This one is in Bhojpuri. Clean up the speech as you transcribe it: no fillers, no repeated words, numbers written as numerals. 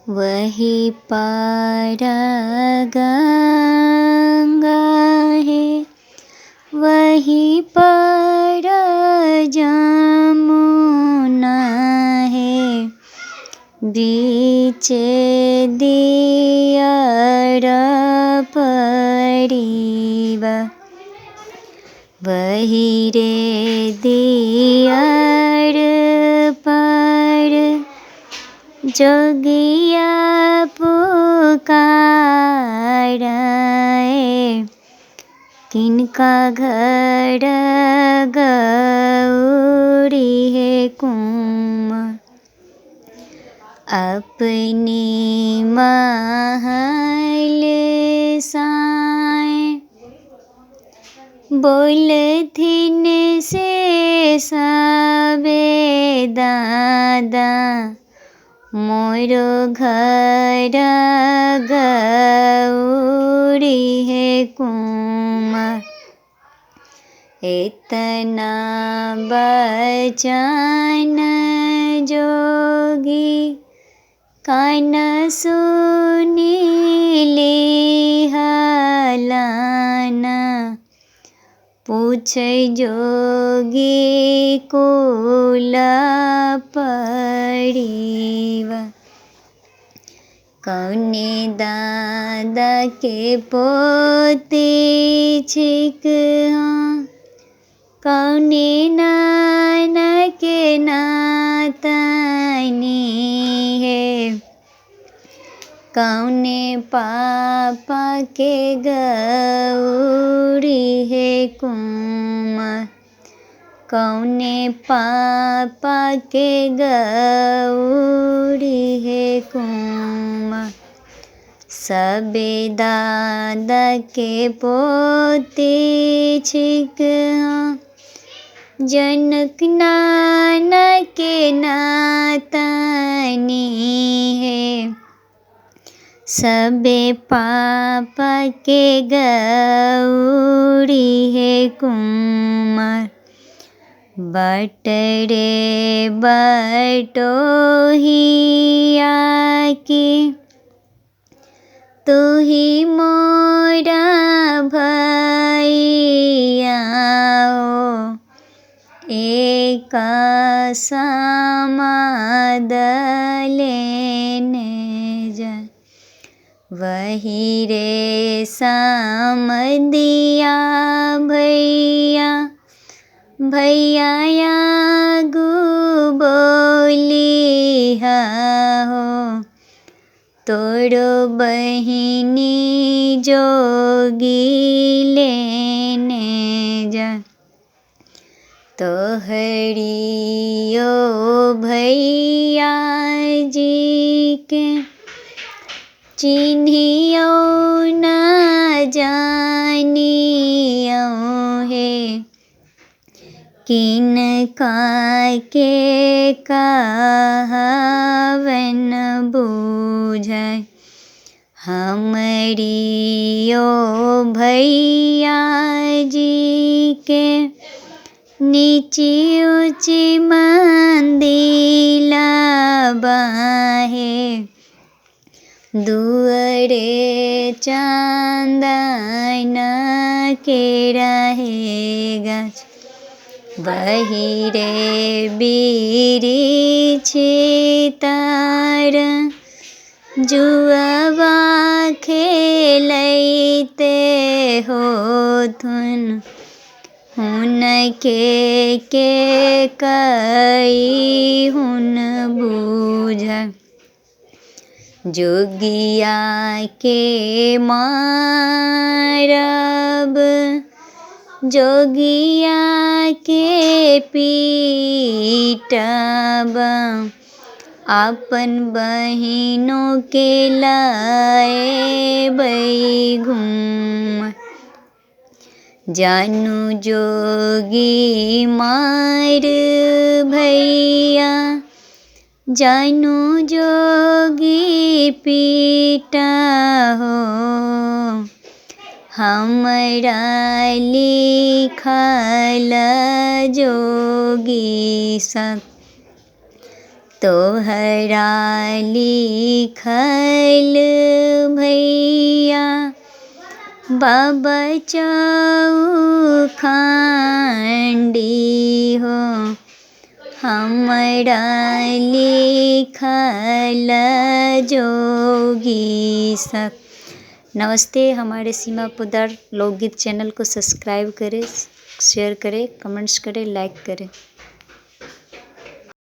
वही पार गंगा है, वही पार जमुना है, बीचे दियर पड़ीबा। वही रे दियर पर जोगिया पुकारे, किनका घर गौरी है कुमार। अपनी महल साए बोलथिन से सबे दादा, मोरो घर गौरी है कुमार। इतना बचन जोगी कान सुनी लिहलाना, पूछे जोगी कुल परिवार। कौने दादा के पोते छिक, कौने नाना के नातनी है, कौने पापा के गौरी है कुमार। कौने पापा के गौरी है कुमार। सबे दादा के पोते छिक, जनक नाना के नातनी है, सबे पापा के गौरी है कुमार। बटरे बटोहिया की तू ही मोरा भैया, एक समाद लेने जा। वही रे समदिया भैया, भैया आगू बोली हो, तोरो बहिनी जोगी लेने जा। तोहरियो भैया जी के चिन्हियो न जानियो है, किनका के कहवन बूझै। हमरियो भैया जी के नीची ऊँची मंदिला बाहे, दुअरे चंदन के रहेगा। वही रे बीरी छितार जुआवा खेलते हो थुन, हुन के कई हुन बूझा। जोगिया के मारब, जोगिया के पीटब, अपन बहिनों के लाए बैघूम। जानू जोगी मार भैया, जानू जोगी पीटा हो, हमरा लिखल जोगी सब तोहरा लिखल भैया बाबा चौखंडी हो, हमरा लिखल जोगी सब। नमस्ते, हमारे सीमा पोद्दार लोकगीत चैनल को सब्सक्राइब करें, शेयर करें, कमेंट्स करें, लाइक करें।